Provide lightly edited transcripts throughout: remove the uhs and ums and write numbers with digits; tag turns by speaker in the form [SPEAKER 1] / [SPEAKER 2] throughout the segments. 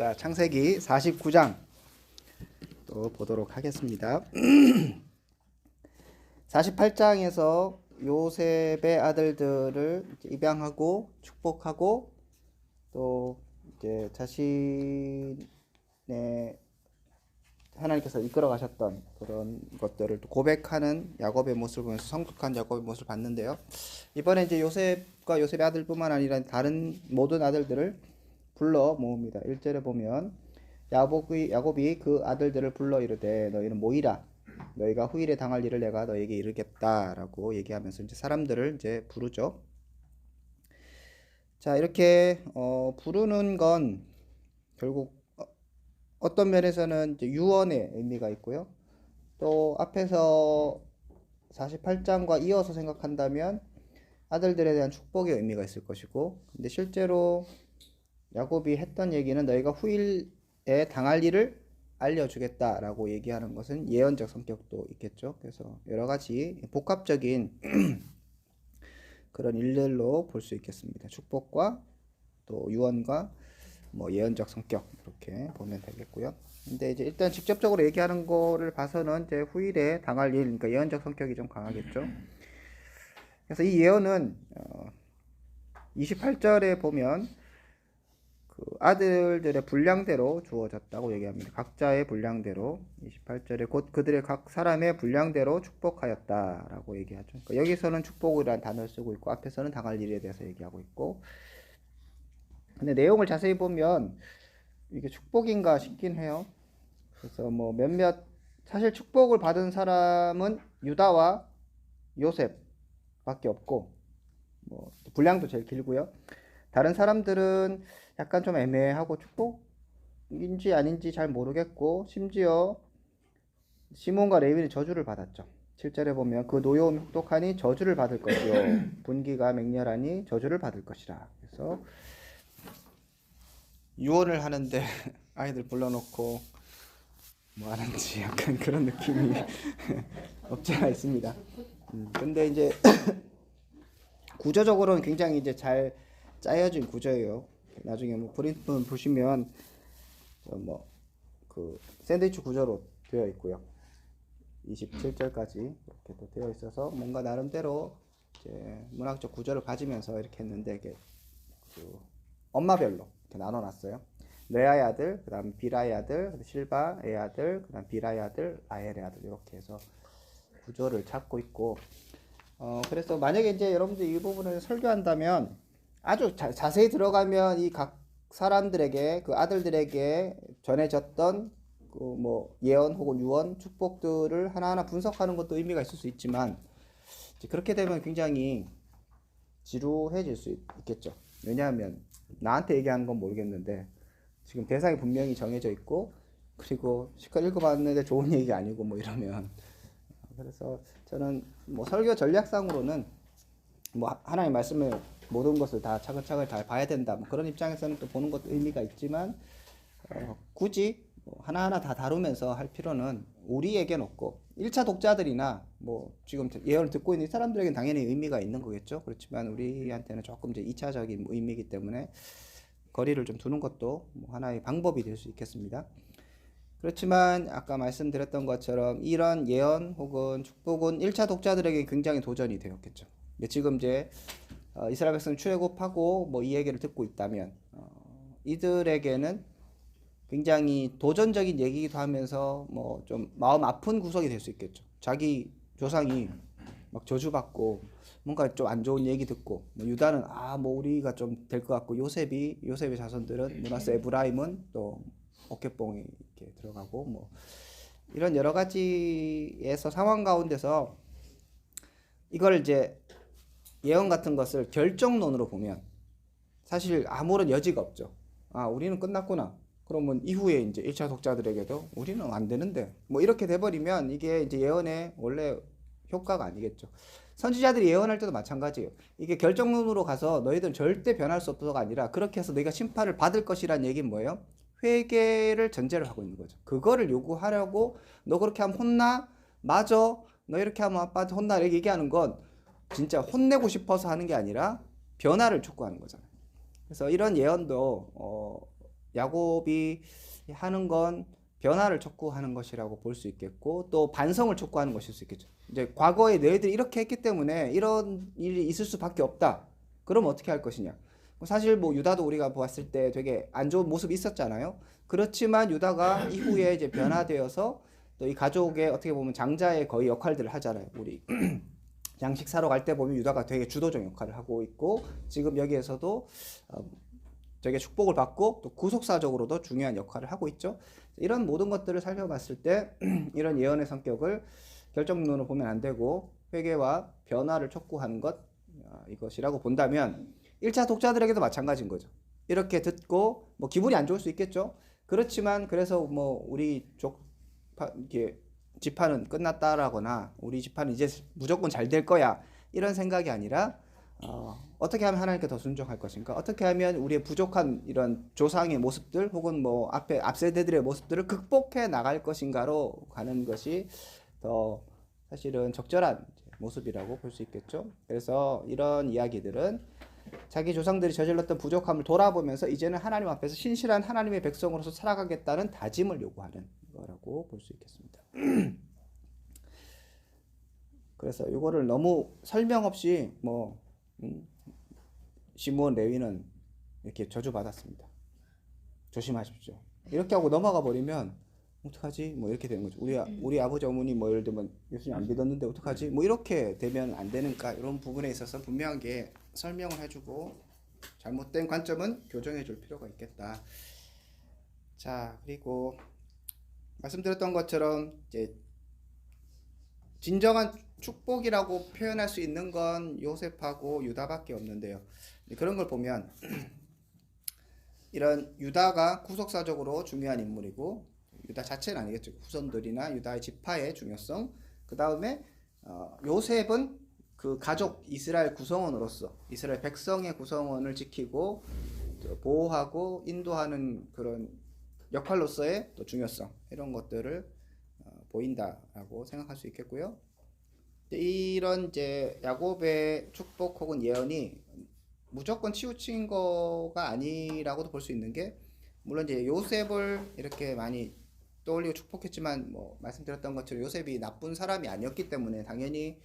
[SPEAKER 1] 자, 창세기 49장 또 보도록 하겠습니다. 48장에서 요셉의 아들들을 입양하고 축복하고 또 이제 자신의 하나님께서 이끌어 가셨던 그런 것들을 또 고백하는 야곱의 모습을 보면서 성숙한 야곱의 모습을 봤는데요. 이번에 이제 요셉과 요셉의 아들뿐만 아니라 다른 모든 아들들을 불러 모읍니다. 1절에 보면 야곱이 그 아들들을 불러 이르되 너희는 모이라. 너희가 후일에 당할 일을 내가 너희에게 이르겠다라고 얘기하면서 이제 사람들을 이제 부르죠. 자, 이렇게 부르는 건 결국 어떤 면에서는 이제 유언의 의미가 있고요. 또 앞에서 48장과 이어서 생각한다면 아들들에 대한 축복의 의미가 있을 것이고, 근데 실제로 야곱이 했던 얘기는 너희가 후일에 당할 일을 알려주겠다라고 얘기하는 것은 예언적 성격도 있겠죠. 그래서 여러 가지 복합적인 그런 일들로 볼 수 있겠습니다. 축복과 또 유언과 뭐 예언적 성격 이렇게 보면 되겠고요. 근데 이제 일단 직접적으로 얘기하는 거를 봐서는 이제 후일에 당할 일, 그러니까 예언적 성격이 좀 강하겠죠. 그래서 이 예언은 28절에 보면 그 아들들의 분량대로 주어졌다고 얘기합니다. 각자의 분량대로 28절에 곧 그들의 각 사람의 분량대로 축복하였다라고 얘기하죠. 그러니까 여기서는 축복이라는 단어를 쓰고 있고 앞에서는 당할 일에 대해서 얘기하고 있고, 근데 내용을 자세히 보면 이게 축복인가 싶긴 해요. 그래서 뭐 몇몇 사실 축복을 받은 사람은 유다와 요셉밖에 없고, 뭐 분량도 제일 길고요. 다른 사람들은 약간 좀 애매하고 축복인지 아닌지 잘 모르겠고, 심지어 시몬과 레위는 저주를 받았죠. 7절에 보면 그 노여움이 혹독하니 저주를 받을 것이요 분기가 맹렬하니 저주를 받을 것이라. 그래서 유언을 하는데 아이들 불러놓고 뭐 하는지 약간 그런 느낌이 없지 않아 있습니다. 근데 이제 구조적으로는 굉장히 이제 잘 짜여진 구조예요. 나중에 뭐 프린트 보시면 뭐 그 샌드위치 구조로 되어 있고요. 27절까지 이렇게 또 되어 있어서 뭔가 나름대로 이제 문학적 구조를 가지면서 이렇게 했는데, 이게 그 엄마별로 이렇게 나눠놨어요. 레아의 아들, 그다음 비라의 아들, 실바의 아들, 그다음 비라의 아들, 라헬의 아들, 이렇게 해서 구조를 찾고 있고, 그래서 만약에 이제 여러분들 이 부분을 설교한다면 아주 자세히 들어가면 이 각 사람들에게, 그 아들들에게 전해졌던 그 뭐 예언 혹은 유언, 축복들을 하나하나 분석하는 것도 의미가 있을 수 있지만, 그렇게 되면 굉장히 지루해질 수 있겠죠. 왜냐하면 나한테 얘기하는 건 모르겠는데 지금 대상이 분명히 정해져 있고, 그리고 시컷 읽어봤는데 좋은 얘기가 아니고 뭐 이러면, 그래서 저는 뭐 설교 전략상으로는 뭐 하나님 말씀을 모든 것을 다 차근차근 잘 봐야 된다, 뭐 그런 입장에서는 또 보는 것도 의미가 있지만, 굳이 뭐 하나하나 다 다루면서 할 필요는 우리에겐 없고, 1차 독자들이나 뭐 지금 예언을 듣고 있는 사람들에겐 당연히 의미가 있는 거겠죠. 그렇지만 우리한테는 조금 이제 2차적인 의미이기 때문에 거리를 좀 두는 것도 뭐 하나의 방법이 될 수 있겠습니다. 그렇지만 아까 말씀드렸던 것처럼 이런 예언 혹은 축복은 1차 독자들에게 굉장히 도전이 되었겠죠. 지금 이제 이스라엘 백성 출애굽하고 뭐 이 얘기를 듣고 있다면 이들에게는 굉장히 도전적인 얘기기도 하면서 뭐 좀 마음 아픈 구석이 될 수 있겠죠. 자기 조상이 막 저주받고 뭔가 좀 안 좋은 얘기 듣고, 뭐 유다는 뭐 우리가 좀 될 것 같고, 요셉의 자손들은 므낫세 에브라임은 또 어깨뽕이 이렇게 들어가고, 뭐 이런 여러 가지에서 상황 가운데서 이걸 이제 예언 같은 것을 결정론으로 보면 사실 아무런 여지가 없죠. 우리는 끝났구나. 그러면 이후에 이제 1차 독자들에게도 우리는 안 되는데 뭐 이렇게 돼버리면 이게 이제 예언의 원래 효과가 아니겠죠. 선지자들이 예언할 때도 마찬가지예요. 이게 결정론으로 가서 너희들은 절대 변할 수 없어서가 아니라 그렇게 해서 너희가 심판을 받을 것이라는 얘기는 뭐예요? 회개를 전제를 하고 있는 거죠. 그거를 요구하려고 너 그렇게 하면 혼나? 맞아. 너 이렇게 하면 아빠한테 혼나? 이렇게 얘기하는 건 진짜 혼내고 싶어서 하는 게 아니라 변화를 촉구하는 거잖아요. 그래서 이런 예언도 야곱이 하는 건 변화를 촉구하는 것이라고 볼 수 있겠고 또 반성을 촉구하는 것일 수 있겠죠. 이제 과거에 너희들이 이렇게 했기 때문에 이런 일이 있을 수밖에 없다. 그럼 어떻게 할 것이냐? 사실 뭐 유다도 우리가 보았을 때 되게 안 좋은 모습이 있었잖아요. 그렇지만 유다가 이후에 이제 변화되어서 또 이 가족의 어떻게 보면 장자의 거의 역할들을 하잖아요. 우리 양식 사러 갈 때 보면 유다가 되게 주도적 역할을 하고 있고 지금 여기에서도 되게 축복을 받고 또 구속사적으로도 중요한 역할을 하고 있죠. 이런 모든 것들을 살펴봤을 때 이런 예언의 성격을 결정론으로 보면 안 되고 회개와 변화를 촉구하는 것 이것이라고 본다면 1차 독자들에게도 마찬가지인 거죠. 이렇게 듣고 뭐 기분이 안 좋을 수 있겠죠. 그렇지만 그래서 뭐 우리 이렇게 지파는 끝났다라거나 우리 지파는 이제 무조건 잘 될 거야 이런 생각이 아니라 어떻게 하면 하나님께 더 순종할 것인가? 어떻게 하면 우리의 부족한 이런 조상의 모습들 혹은 뭐 앞 세대들의 모습들을 극복해 나갈 것인가로 가는 것이 더 사실은 적절한 모습이라고 볼 수 있겠죠. 그래서 이런 이야기들은 자기 조상들이 저질렀던 부족함을 돌아보면서 이제는 하나님 앞에서 신실한 하나님의 백성으로서 살아가겠다는 다짐을 요구하는 거라고 볼 수 있겠습니다. 그래서 이거를 너무 설명 없이 뭐 시므온 레위는 이렇게 저주받았습니다. 조심하십시오. 이렇게 하고 넘어가 버리면 어떡하지? 뭐 이렇게 되는 거죠. 우리 아버지 어머니 뭐 예를 들면 예수님 안 믿었는데 어떡하지? 뭐 이렇게 되면 안 되는가? 이런 부분에 있어서 분명하게 설명을 해주고 잘못된 관점은 교정해 줄 필요가 있겠다. 자, 그리고 말씀드렸던 것처럼 이제 진정한 축복이라고 표현할 수 있는 건 요셉하고 유다밖에 없는데요. 그런 걸 보면 이런 유다가 구속사적으로 중요한 인물이고 유다 자체는 아니겠죠. 후손들이나 유다의 지파의 중요성. 그 다음에 요셉은 그 가족 이스라엘 구성원으로서 이스라엘 백성의 구성원을 지키고 보호하고 인도하는 그런 역할로서의 또 중요성 이런 것들을 보인다라고 생각할 수 있겠고요. 이런 이제 야곱의 축복 혹은 예언이 무조건 치우친 거가 아니라고도 볼 수 있는 게 물론 이제 요셉을 이렇게 많이 떠올리고 축복했지만 뭐 말씀드렸던 것처럼 요셉이 나쁜 사람이 아니었기 때문에 당연히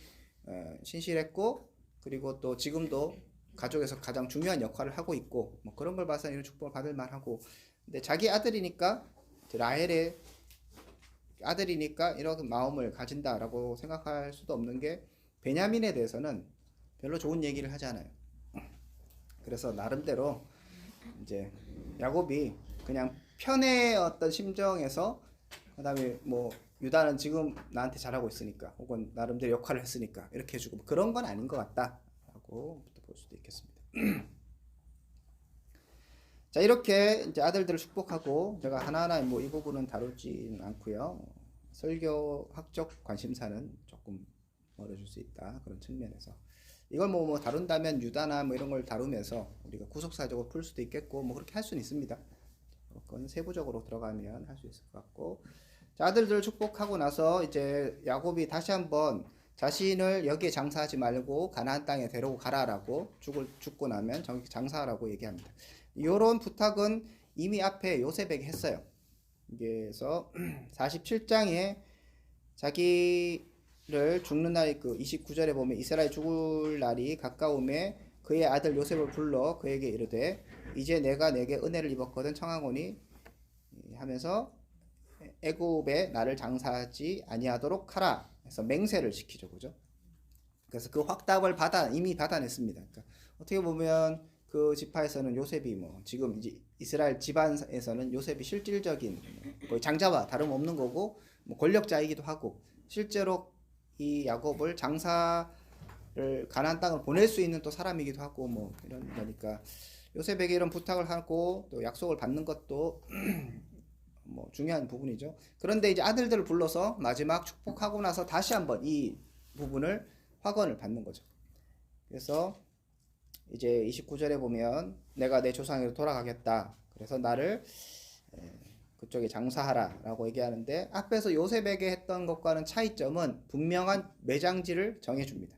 [SPEAKER 1] 신실했고 그리고 또 지금도 가족에서 가장 중요한 역할을 하고 있고 뭐 그런 걸 봐서 이런 축복을 받을 만하고 근데 자기 아들이니까 라헬의 아들이니까 이런 마음을 가진다라고 생각할 수도 없는 게 베냐민에 대해서는 별로 좋은 얘기를 하지 않아요. 그래서 나름대로 이제 야곱이 그냥 편의 어떤 심정에서 그다음에 뭐 유다는 지금 나한테 잘하고 있으니까 혹은 나름대로 역할을 했으니까 이렇게 해주고 그런 건 아닌 것 같다라고 볼 수도 있겠습니다. 자 이렇게 이제 아들들을 축복하고 제가 하나하나 뭐 이 부분은 다루지는 않고요. 설교학적 관심사는 조금 멀어질 수 있다 그런 측면에서 이걸 뭐 다룬다면 유다나 뭐 이런 걸 다루면서 우리가 구속사적으로 풀 수도 있겠고 뭐 그렇게 할 수는 있습니다. 그건 세부적으로 들어가면 할 수 있을 것 같고 자, 아들들을 축복하고 나서 이제 야곱이 다시 한번 자신을 여기에 장사하지 말고 가나안 땅에 데리고 가라라고 죽고 나면 장사하라고 얘기합니다. 이런 부탁은 이미 앞에 요셉에게 했어요. 그래서 47장에 자기를 죽는 날 그 29절에 보면 이스라엘 죽을 날이 가까움에 그의 아들 요셉을 불러 그에게 이르되 이제 내가 내게 은혜를 입었거든 청하오니 하면서 애굽에 나를 장사하지 아니하도록 하라 해서 맹세를 시키죠. 그죠? 그래서 그 확답을 이미 받아냈습니다. 그러니까 어떻게 보면 그 지파에서는 요셉이 뭐 지금 이제 이스라엘 집안에서는 요셉이 실질적인 거의 장자와 다름없는 거고 뭐 권력자이기도 하고 실제로 이 야곱을 장사를 가나안 땅을 보낼 수 있는 또 사람이기도 하고 뭐 이런 거니까 요셉에게 이런 부탁을 하고 또 약속을 받는 것도 뭐 중요한 부분이죠. 그런데 이제 아들들을 불러서 마지막 축복하고 나서 다시 한번 이 부분을 확언을 받는 거죠. 그래서 이제 29절에 보면 내가 내 조상에로 돌아가겠다. 그래서 나를 그쪽에 장사하라 라고 얘기하는데 앞에서 요셉에게 했던 것과는 차이점은 분명한 매장지를 정해줍니다.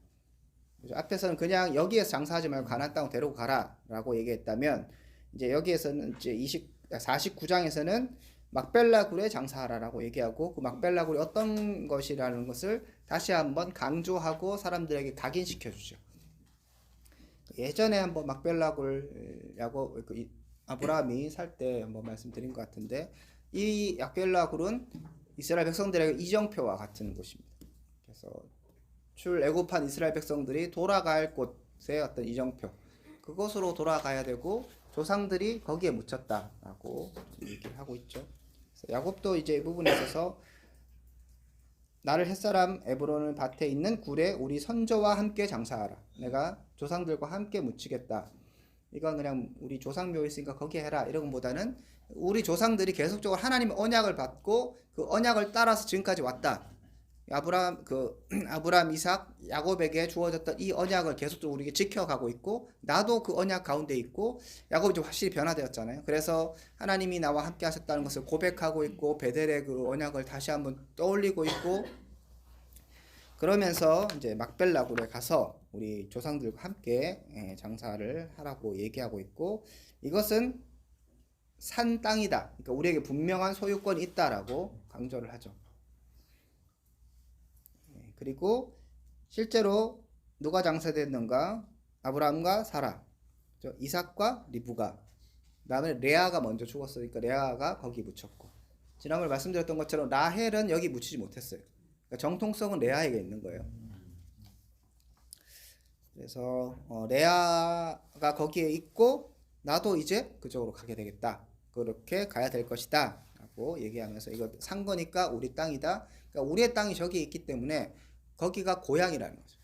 [SPEAKER 1] 그래서 앞에서는 그냥 여기에서 장사하지 말고 가나안 땅으로 데리고 가라 라고 얘기했다면 이제 여기에서는 이제 49장에서는 막벨라 굴에 장사하라라고 얘기하고 그 막벨라 굴이 어떤 것이라는 것을 다시 한번 강조하고 사람들에게 각인시켜 주죠. 예전에 한번 막벨라 굴 아브라함이 살 때 한번 말씀드린 것 같은데, 이 막벨라 굴은 이스라엘 백성들에게 이정표와 같은 곳입니다. 그래서 출애굽한 이스라엘 백성들이 돌아갈 곳의 어떤 이정표, 그곳으로 돌아가야 되고 조상들이 거기에 묻혔다라고 얘기를 하고 있죠. 그래서 야곱도 이제 이 부분에 있어서 나를 햇사람 에브론을 밭에 있는 굴에 우리 선조와 함께 장사하라. 내가 조상들과 함께 묻히겠다. 이건 그냥 우리 조상 묘 있으니까 거기에 해라 이런 것보다는 우리 조상들이 계속적으로 하나님의 언약을 받고 그 언약을 따라서 지금까지 왔다. 아브라함, 이삭, 야곱에게 주어졌던 이 언약을 계속적으로 우리에게 지켜가고 있고, 나도 그 언약 가운데 있고, 야곱이 좀 확실히 변화되었잖아요. 그래서 하나님이 나와 함께 하셨다는 것을 고백하고 있고, 베델의 그 언약을 다시 한번 떠올리고 있고, 그러면서 이제 막벨라 굴에 가서 우리 조상들과 함께 장사를 하라고 얘기하고 있고, 이것은 산 땅이다. 그러니까 우리에게 분명한 소유권이 있다라고 강조를 하죠. 그리고 실제로 누가 장사됐는가? 아브라함과 사라, 이삭과 리브가, 그다음에 레아가 먼저 죽었으니까 레아가 거기 묻혔고, 지난번에 말씀드렸던 것처럼 라헬은 여기 묻히지 못했어요. 그러니까 정통성은 레아에게 있는 거예요. 그래서 레아가 거기에 있고 나도 이제 그쪽으로 가게 되겠다. 그렇게 가야 될 것이다 라고 얘기하면서, 이거 산 거니까 우리 땅이다. 그러니까 우리의 땅이 저기에 있기 때문에 거기가 고향이라는 거죠.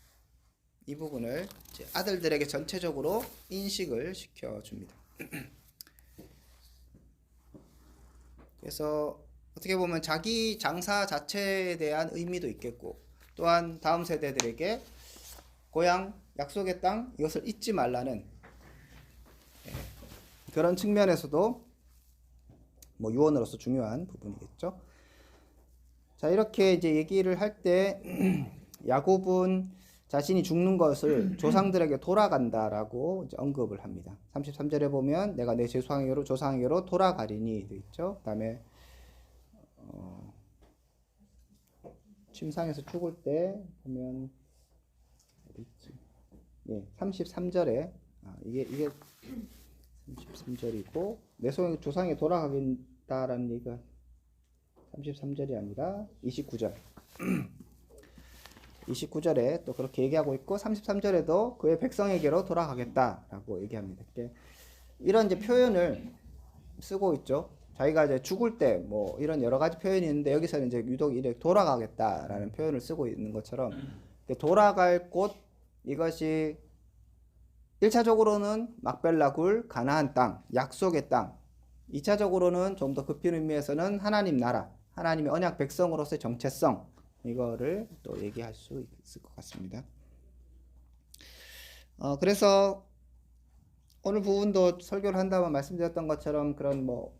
[SPEAKER 1] 이 부분을 이제 아들들에게 전체적으로 인식을 시켜줍니다. 그래서 어떻게 보면 자기 장사 자체에 대한 의미도 있겠고, 또한 다음 세대들에게 고향, 약속의 땅, 이것을 잊지 말라는 그런 측면에서도 뭐 유언으로서 중요한 부분이겠죠. 자, 이렇게 이제 얘기를 할 때 야곱은 자신이 죽는 것을 조상들에게 돌아간다라고 이제 언급을 합니다. 33절에 보면 내가 내 조상에게로 돌아가리니 되어 있죠. 그다음에 침상에서 죽을 때 보면 어디 있지? 예, 33절에 이게 33절이고 내 조상에 돌아가겠다라는 얘기가 33절이 아니라 29절. 29절에 또 그렇게 얘기하고 있고 33절에도 그의 백성에게로 돌아가겠다라고 얘기합니다. 이런 이제 표현을 쓰고 있죠. 자기가 이제 죽을 때 뭐 이런 여러 가지 표현이 있는데 여기서는 이제 유독 이렇게 돌아가겠다라는 표현을 쓰고 있는 것처럼, 돌아갈 곳, 이것이 1차적으로는 막벨라 굴, 가나안 땅, 약속의 땅, 2차적으로는 좀 더 깊은 의미에서는 하나님 나라, 하나님의 언약 백성으로서의 정체성, 이거를 또 얘기할 수 있을 것 같습니다. 그래서 오늘 부분도 설교를 한다면 말씀드렸던 것처럼 그런 뭐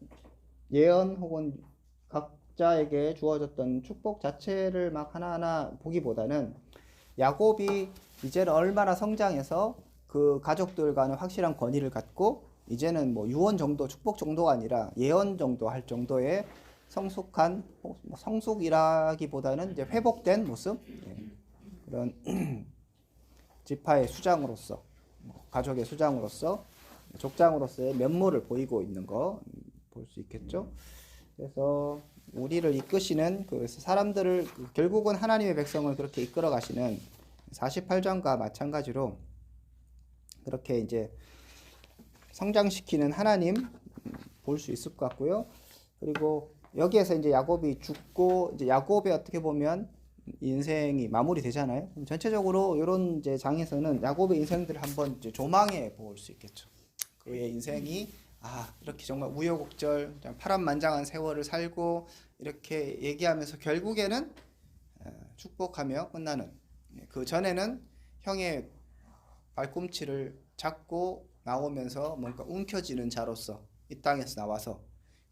[SPEAKER 1] 예언 혹은 각자에게 주어졌던 축복 자체를 막 하나하나 보기보다는 야곱이 이제는 얼마나 성장해서 그 가족들과는 확실한 권위를 갖고 이제는 뭐 유언 정도, 축복 정도가 아니라 예언 정도 할 정도의 성숙한, 성숙이라기보다는 이제 회복된 모습, 그런 지파의 수장으로서, 가족의 수장으로서, 족장으로서의 면모를 보이고 있는 거 볼 수 있겠죠. 그래서 우리를 이끄시는 그 사람들을 결국은 하나님의 백성을 그렇게 이끌어 가시는 48장과 마찬가지로 그렇게 이제 성장시키는 하나님 볼 수 있을 것 같고요. 그리고 여기에서 이제 야곱이 죽고 이제 야곱의 어떻게 보면 인생이 마무리되잖아요. 전체적으로 이런 이제 장에서는 야곱의 인생들을 한번 이제 조망해 볼 수 있겠죠. 그의 인생이 이렇게 정말 우여곡절, 파란만장한 세월을 살고 이렇게 얘기하면서 결국에는 축복하며 끝나는, 그 전에는 형의 발꿈치를 잡고 나오면서 뭔가 움켜쥐는 자로서 이 땅에서 나와서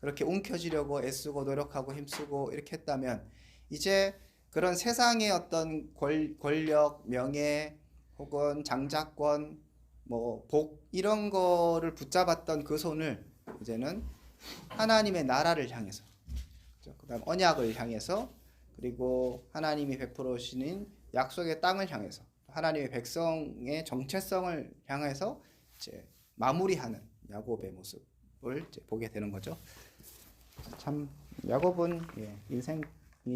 [SPEAKER 1] 그렇게 움켜쥐려고 애쓰고 노력하고 힘쓰고 이렇게 했다면, 이제 그런 세상의 어떤 권력, 명예 혹은 장자권, 뭐 복, 이런 거를 붙잡았던 그 손을 이제는 하나님의 나라를 향해서, 그다음 언약을 향해서, 그리고 하나님이 베풀어 주시는 약속의 땅을 향해서, 하나님의 백성의 정체성을 향해서 이제 마무리하는 야곱의 모습을 이제 보게 되는 거죠. 참 야곱은 인생이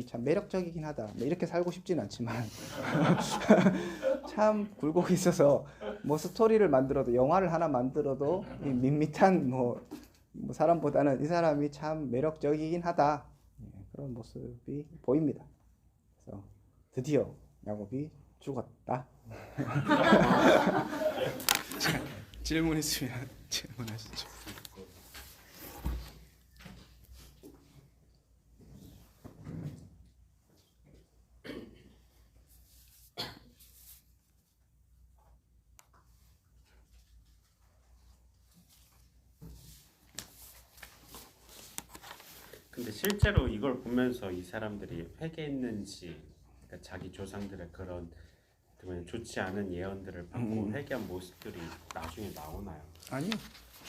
[SPEAKER 1] 참 매력적이긴 하다. 이렇게 살고 싶진 않지만 참 굴곡이 있어서 뭐 스토리를 만들어도, 영화를 하나 만들어도 이 밋밋한 뭐 사람보다는 이 사람이 참 매력적이긴 하다. 그런 모습이 보입니다. 그래서 드디어 야곱이 죽었다. 자, 질문 있으면 질문하시죠.
[SPEAKER 2] 근데 실제로 이걸 보면서 이 사람들이 회개했는지, 그러니까 자기 조상들의 그런 좋지 않은 예언들을 받고 회개한 모습들이 나중에 나오나요?
[SPEAKER 1] 아니요.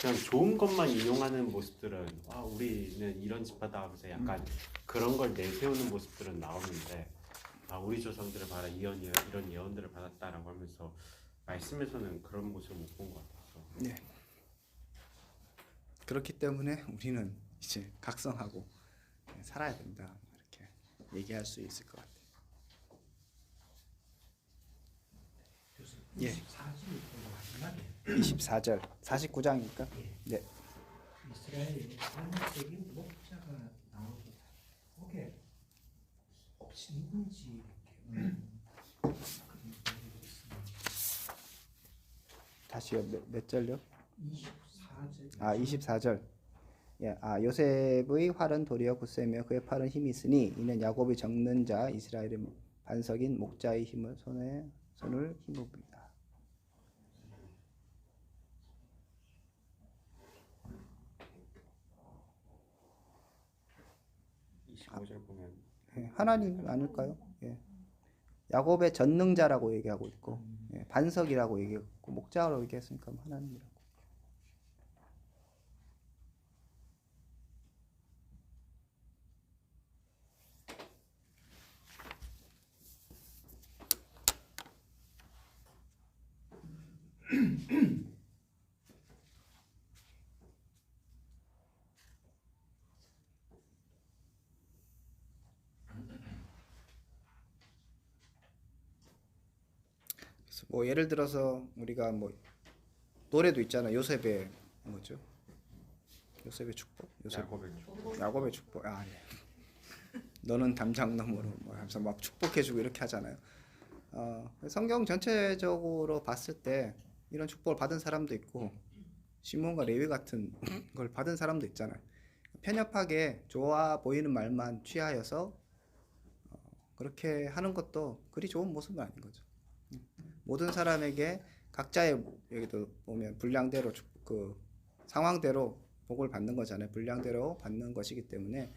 [SPEAKER 2] 그냥 좋은 것만 인용하는 모습들은 우리는 이런 집하다 하면서 약간 그런 걸 내세우는 모습들은 나오는데, 우리 조상들을 봐라, 이런 예언들을 받았다라고 하면서 말씀에서는 그런 모습을 못 본 것 같아서.
[SPEAKER 1] 네. 그렇기 때문에 우리는 이제 각성하고 살아야 된다, 이렇게 얘기할 수 있을 것 같아요. 예. 24절 49장입니까? 네.
[SPEAKER 3] 이스라엘의 한국적인 목자가 나오게 그게 혹시 누군지 이렇게
[SPEAKER 1] 다시요. 몇 절요?
[SPEAKER 3] 24절.
[SPEAKER 1] 24절. 예, 요셉의 활은 도리어 굳세며 그의 팔은 힘이 있으니 이는 야곱이 적는 자 이스라엘의 반석인 목자의 힘을 손을 힘입니다.
[SPEAKER 2] 25절 보면
[SPEAKER 1] 하나님 아닐까요? 예. 야곱의 전능자라고 얘기하고 있고, 반석이라고 얘기했고, 목자라고 얘기했으니까 하나님이라고. 뭐 예를 들어서 우리가 뭐 노래도 있잖아. 요셉의 뭐죠? 요셉의 축복? 야곱의 축복. 예. 너는 담장 너머로 뭐 하면서 막 축복해주고 이렇게 하잖아요. 성경 전체적으로 봤을 때 이런 축복을 받은 사람도 있고 시몬과 레위 같은 걸 받은 사람도 있잖아요. 편협하게 좋아 보이는 말만 취하여서 그렇게 하는 것도 그리 좋은 모습은 아닌 거죠. 모든 사람에게 각자의, 여기도 보면 분량대로 그 상황대로 복을 받는 거잖아요. 분량대로 받는 것이기 때문에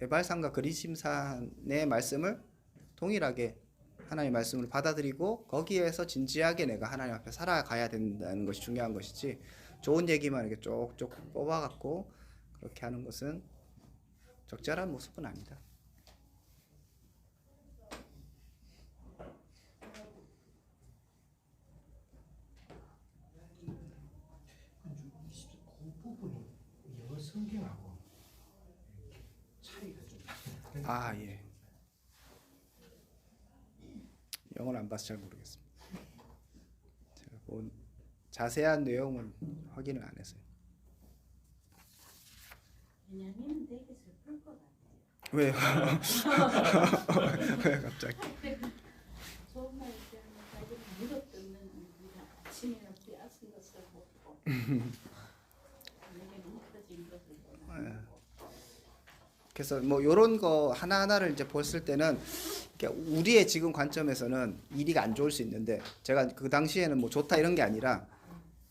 [SPEAKER 1] 에발산과 그리심산의 말씀을 동일하게 하나님의 말씀을 받아들이고 거기에서 진지하게 내가 하나님 앞에 살아가야 된다는 것이 중요한 것이지, 좋은 얘기만 이렇게 쪽쪽 뽑아갖고 그렇게 하는 것은 적절한 모습은 아니다.
[SPEAKER 3] 그 부분이 영어 성경하고 차이가 좀.
[SPEAKER 1] 예. 영어를 안 봐서 잘 모르겠습니다. 제가 본 자세한 내용은 확인을 안 했어요.
[SPEAKER 4] 왜냐면 되게 슬플 것 같아요.
[SPEAKER 1] 왜요? 왜 갑자기?
[SPEAKER 4] 좋은 말 때문에 자기는 물어뜯는 우리가 아침에 빼앗은 것을 먹고 내게 흩어진 것을 보나.
[SPEAKER 1] 그래서 뭐 이런 거 하나하나를 이제 봤을 때는 우리의 지금 관점에서는 일이가 안 좋을 수 있는데, 제가 그 당시에는 뭐 좋다 이런 게 아니라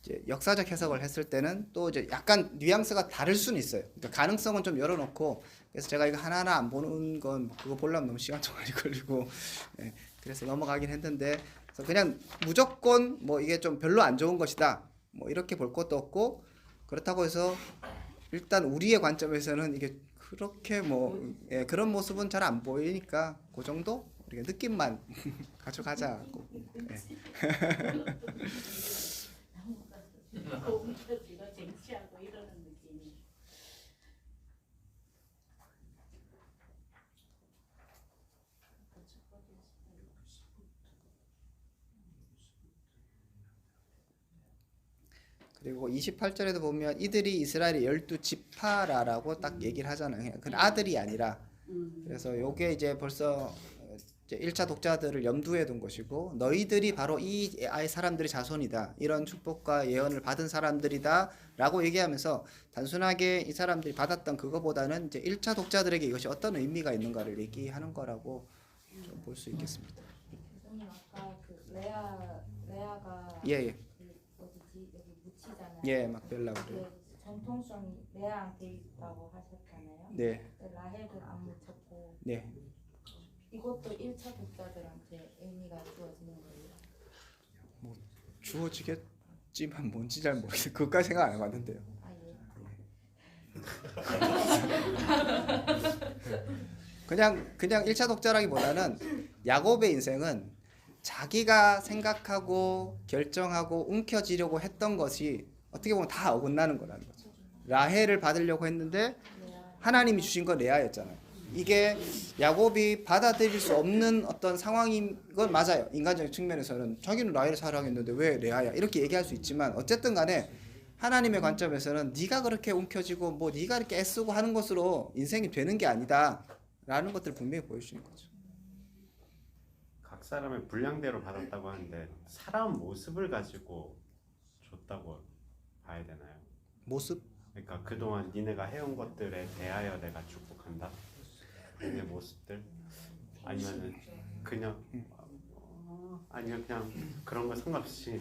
[SPEAKER 1] 이제 역사적 해석을 했을 때는 또 이제 약간 뉘앙스가 다를 수는 있어요. 그러니까 가능성은 좀 열어놓고, 그래서 제가 이거 하나하나 안 보는 건 그거 보려면 너무 시간 좀 많이 걸리고, 그래서 넘어가긴 했는데, 그래서 그냥 무조건 뭐 이게 좀 별로 안 좋은 것이다 뭐 이렇게 볼 것도 없고, 그렇다고 해서 일단 우리의 관점에서는 이게 그렇게 그런 모습은 잘 안 보이니까 그 정도 우리가 느낌만 가져가자고.
[SPEAKER 4] 고음터지가 쟁취하고 이러는 느낌이.
[SPEAKER 1] 그리고 28절에도 보면 이들이 이스라엘의 12지파라라고 딱 얘기를 하잖아요. 그 아들이 아니라. 그래서 요게 이제 벌써 이제 1차 독자들을 염두에 둔 것이고 너희들이 바로 이 아이 사람들의 자손이다. 이런 축복과 예언을 받은 사람들이다 라고 얘기하면서 단순하게 이 사람들이 받았던 그거보다는 이제 1차 독자들에게 이것이 어떤 의미가 있는가를 얘기하는 거라고 좀 볼 수 있겠습니다.
[SPEAKER 5] 교수님 아까 그 레아가
[SPEAKER 1] 예.
[SPEAKER 5] 그 어디지 여기 묻히잖아요.
[SPEAKER 1] 예, 막벨라 그래요.
[SPEAKER 5] 그 전통성이 레아한테 있다고 하셨잖아요.
[SPEAKER 1] 네.
[SPEAKER 5] 라헬은 안 묻혔고
[SPEAKER 1] 네.
[SPEAKER 5] 이것도 1차 독자들한테 의미가 주어지는 거예요.
[SPEAKER 1] 주어지겠지만 뭔지 잘 모르겠어요. 그것까지 생각 안 해봤는데요.
[SPEAKER 5] 아 예.
[SPEAKER 1] 그냥 1차 독자라기보다는 야곱의 인생은 자기가 생각하고 결정하고 움켜쥐려고 했던 것이 어떻게 보면 다 어긋나는 거라는 거죠. 라헬을 받으려고 했는데 하나님이 주신 건 레아였잖아요. 이게 야곱이 받아들일 수 없는 어떤 상황인 건 맞아요. 인간적인 측면에서는 자기는 라헬을 사랑했는데 왜 레아야 이렇게 얘기할 수 있지만 어쨌든 간에 하나님의 관점에서는 네가 그렇게 움켜쥐고 뭐 네가 이렇게 애쓰고 하는 것으로 인생이 되는 게 아니다 라는 것들을 분명히 보여주시는 거죠.
[SPEAKER 2] 각 사람의 분량대로 받았다고 하는데 살아온 모습을 가지고 줬다고 봐야 되나요?
[SPEAKER 1] 모습?
[SPEAKER 2] 그러니까 그동안 니네가 해온 것들에 대하여 내가 축복한다. 니네 모습들 아니면은 그냥 아니면 그냥 그런 거 상관없이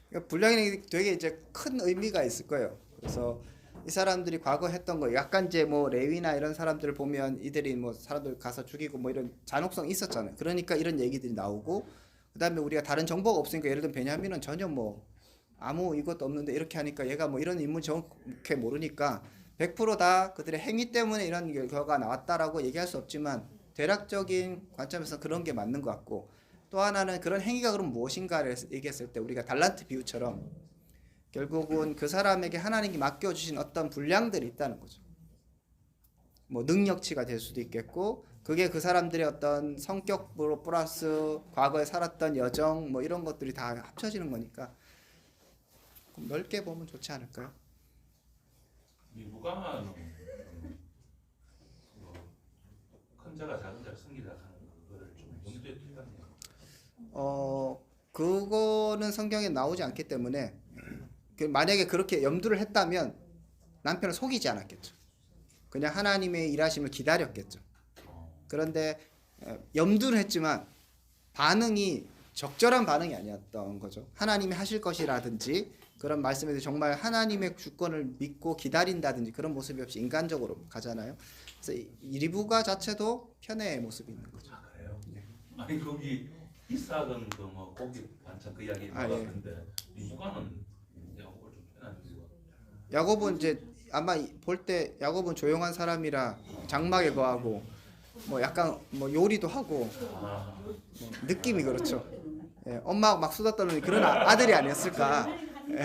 [SPEAKER 1] 그러니까 분량이 되게 이제 큰 의미가 있을 거예요. 그래서 이 사람들이 과거 했던 거 약간 이제 뭐 레위나 이런 사람들을 보면 이들이 뭐 사람들 가서 죽이고 뭐 이런 잔혹성이 있었잖아요. 그러니까 이런 얘기들이 나오고 그다음에 우리가 다른 정보가 없으니까 예를 들면 베냐민은 전혀 뭐 아무 이것도 없는데 이렇게 하니까 얘가 뭐 이런 인물 정확히 모르니까 100% 그들의 행위 때문에 이런 결과가 나왔다라고 얘기할 수 없지만 대략적인 관점에서 그런 게 맞는 것 같고 또 하나는 그런 행위가 그럼 무엇인가를 얘기했을 때 우리가 달란트 비유처럼 결국은 그 사람에게 하나님이 맡겨주신 어떤 분량들이 있다는 거죠. 뭐 능력치가 될 수도 있겠고 그게 그 사람들의 어떤 성격으로 플러스 과거에 살았던 여정 뭐 이런 것들이 다 합쳐지는 거니까 넓게 보면 좋지 않을까요?
[SPEAKER 6] 미부가는 큰 자가 작은 자를 섬기다 하는 거를 좀 염두에 두겠네요.
[SPEAKER 1] 그거는 성경에 나오지 않기 때문에 만약에 그렇게 염두를 했다면 남편을 속이지 않았겠죠. 그냥 하나님의 일하심을 기다렸겠죠. 그런데 염두는 했지만 반응이 적절한 반응이 아니었던 거죠. 하나님이 하실 것이라든지 그런 말씀에서 정말 하나님의 주권을 믿고 기다린다든지 그런 모습이 없이 인간적으로 가잖아요. 그래서 이 리브가 자체도 편애의 모습이 있는 거죠.
[SPEAKER 6] 아, 그래요? 아니 거기 이삭은 그 뭐 고기 반찬 그 이야기 나왔는데 리브가는 야곱을 좀 편한 이유가
[SPEAKER 1] 야곱은 이제 아마 볼 때 야곱은 조용한 사람이라 장막에 거하고 뭐 약간 뭐 요리도 하고 뭐 느낌이 그렇죠. 예, 엄마 막 수다 떠는 그런 아들이 아니었을까. 예.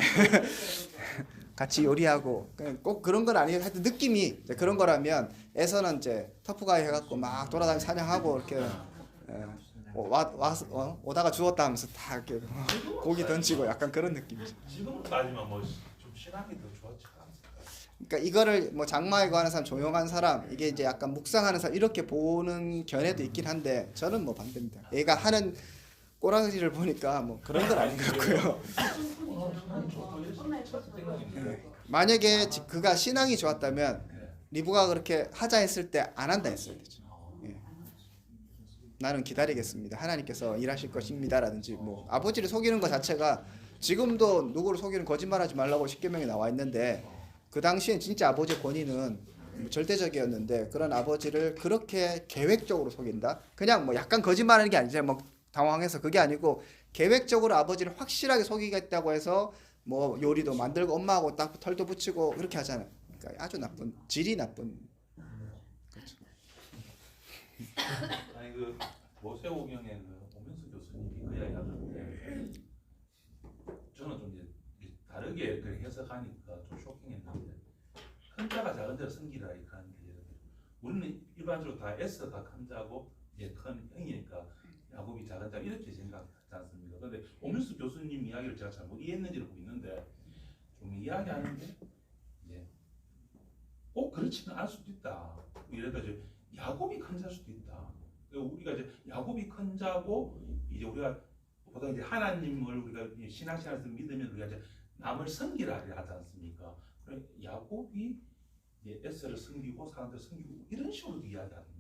[SPEAKER 1] 같이 요리하고 꼭 그런 건 아니에요. 하여튼 느낌이 그런 거라면 에서는 이제 터프가이 해갖고 막 돌아다니며 사냥하고 이렇게 오다가 죽었다 하면서 다 이렇게 고기 던지고 약간 그런 느낌이죠.
[SPEAKER 6] 지금 따지면 뭐 좀 신앙이 더 좋았지 않습니까?
[SPEAKER 1] 그러니까 이거를 뭐 장마에 거하는 사람, 조용한 사람, 이게 이제 약간 묵상하는 사람 이렇게 보는 견해도 있긴 한데 저는 뭐 반대입니다. 얘가 하는 꼬라지를 보니까 뭐 그런 건 아닌 것 같고요. 만약에 그가 신앙이 좋았다면 리브가 그렇게 하자 했을 때 안 한다 했어야 되죠. 예. 나는 기다리겠습니다. 하나님께서 일하실 것입니다라든지 뭐 아버지를 속이는 것 자체가 지금도 누구를 속이는 거짓말하지 말라고 십계명에 나와 있는데 그 당시엔 진짜 아버지의 권위는 절대적이었는데 그런 아버지를 그렇게 계획적으로 속인다? 그냥 뭐 약간 거짓말하는 게 아니죠. 뭐 당황해서 그게 아니고 계획적으로 아버지를 확실하게 속이겠다고 해서 뭐 요리도 만들고 엄마하고 딱 털도 붙이고 그렇게 하잖아요. 그러니까 아주 나쁜, 질이 나쁜.
[SPEAKER 6] 아니 그 모세오경의 그 오명수 교수님이 그 이야기 하던데 저는 좀 이제 다르게 그 해석하니까 좀 쇼킹했는데 큰 자가 작은 자를 섬기라 이렇게 하는 게 우리는 일반적으로 다 S가 큰 자고 이제 큰 형이니까 야곱이 작은 자 이렇게 생각하지 않습니까? 그런데 오명수 교수님 이야기를 제가 잘못 이해했는지를 보이는데 좀 이야기하는 게 이제 꼭 그렇지는 않을 수도 있다. 예를 들어 이제 야곱이 큰 자일 수도 있다. 우리가 이제 야곱이 큰 자고 이제 우리가 보통 이제 하나님을 우리가 신앙생활에서 믿으면 우리가 이제 남을 섬기라 하지 않습니까? 그럼 야곱이 이제 에스를 섬기고 사람들 섬기고 이런 식으로도 이야기하는데.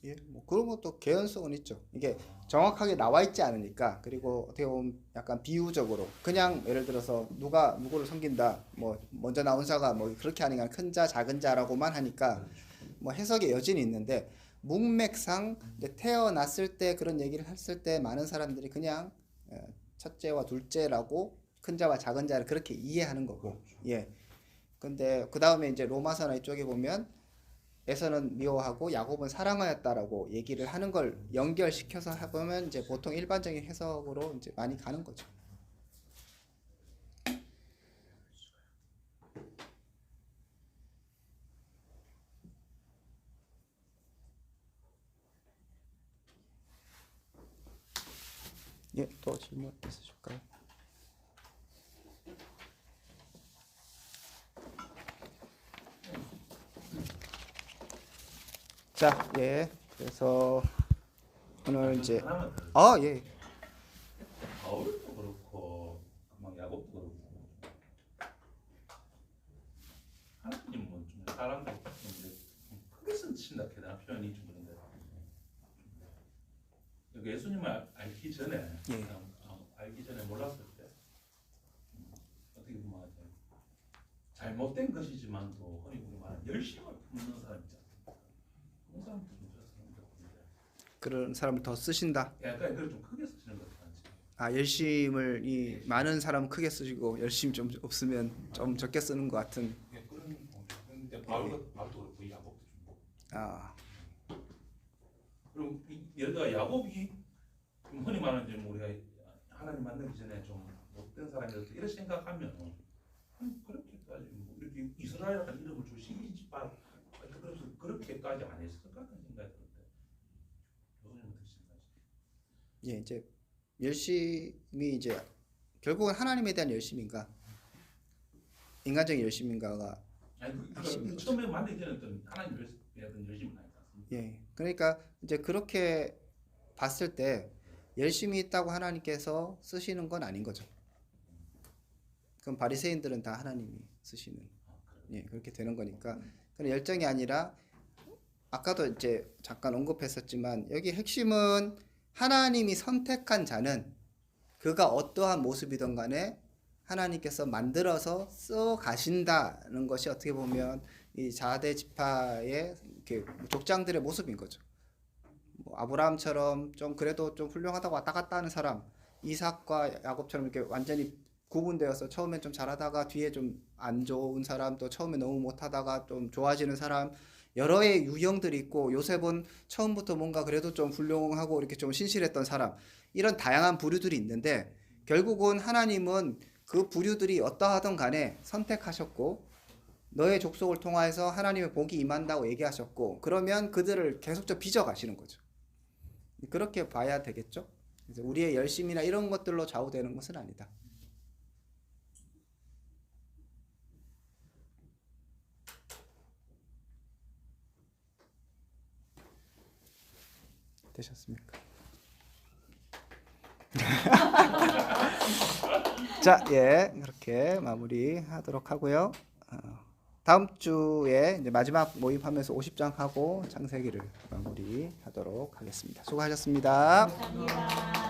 [SPEAKER 1] 예, 뭐 그런 것도 개연성은 있죠. 이게 정확하게 나와 있지 않으니까. 그리고 어떻게 보면 약간 비유적으로 그냥 예를 들어서 누가 누구를 섬긴다, 뭐 먼저 나온 자가 뭐 그렇게 하니까 큰 자, 작은 자라고만 하니까 뭐 해석의 여지는 있는데 문맥상 이제 태어났을 때 그런 얘기를 했을 때 많은 사람들이 그냥 첫째와 둘째라고 큰 자와 작은 자를 그렇게 이해하는 거고. 예. 근데 그 다음에 이제 로마서나 이쪽에 보면 에서는 미워하고 야곱은 사랑하였다라고 얘기를 하는 걸 연결시켜서 해보면 이제 보통 일반적인 해석으로 이제 많이 가는 거죠. 예, 또 질문 있으실까요? 자, 예. 그래서 오늘 이제 예.
[SPEAKER 6] 바울도 그렇고 막 야곱도 그렇고 하나님은 좀 사람들 좀 크게 쓴친다 해야 표현이 좀 그런데 예수님을 알기 전에 알기 전에 몰랐을 때 어떻게 보면 잘못된 것이지만도 흔히 우리 말하는 열심을 품는 사람 있잖아요. 그런 사람들 좀
[SPEAKER 1] 그런 사람을 더 쓰신다.
[SPEAKER 6] 약간 그걸 좀 크게 쓰시는 것 같아요.
[SPEAKER 1] 아, 열심을 이 많은 사람 크게 쓰시고 열심 좀 없으면 좀 적게 쓰는 것 같은.
[SPEAKER 6] 그런 근데 바울도 그렇고 야곱도 좀
[SPEAKER 1] 아,
[SPEAKER 6] 그리고 예를 들어 야곱이 좀 흔히 말하는 이제 우리가 하나님 만나기 전에 좀 못된 사람이었다 이렇게 생각하면 그렇게까지 뭐 이렇게 이스라엘이라는 이름을 주시지 말 그래서 그렇게까지 안 했을 것 같은 생각이 드는데 교수님 어떻게 생각하세요?
[SPEAKER 1] 예, 이제 열심이 이제 결국은 하나님에 대한 열심인가, 인간적인 열심인가가
[SPEAKER 6] 아니 처음에 만나기 전에 어떤 하나님에 대한 열심은 아니지 않습니까?
[SPEAKER 1] 예, 그러니까 이제 그렇게 봤을 때 열심히 있다고 하나님께서 쓰시는 건 아닌 거죠. 그럼 바리새인들은 다 하나님이 쓰시는, 예, 그렇게 되는 거니까. 그런 열정이 아니라 아까도 이제 잠깐 언급했었지만 여기 핵심은 하나님이 선택한 자는 그가 어떠한 모습이든 간에 하나님께서 만들어서 써 가신다는 것이 어떻게 보면 이 자대 지파의 이렇게 족장들의 모습인 거죠. 뭐 아브라함처럼 좀 그래도 좀 훌륭하다고 왔다 갔다 하는 사람, 이삭과 야곱처럼 이렇게 완전히 구분되어서 처음엔 좀 잘하다가 뒤에 좀 안 좋은 사람, 또 처음에 너무 못하다가 좀 좋아지는 사람, 여러의 유형들이 있고, 요셉은 처음부터 뭔가 그래도 좀 훌륭하고 이렇게 좀 신실했던 사람, 이런 다양한 부류들이 있는데 결국은 하나님은 그 부류들이 어떠하든 간에 선택하셨고 너의 족속을 통하여서 하나님의 복이 임한다고 얘기하셨고, 그러면 그들을 계속적으로 빚어가시는 거죠. 그렇게 봐야 되겠죠. 그래서 우리의 열심이나 이런 것들로 좌우되는 것은 아니다. 되셨습니까? 자, 예, 그렇게 마무리하도록 하고요. 다음 주에 이제 마지막 모임하면서 50장 하고 창세기를 마무리하도록 하겠습니다. 수고하셨습니다.
[SPEAKER 4] 감사합니다.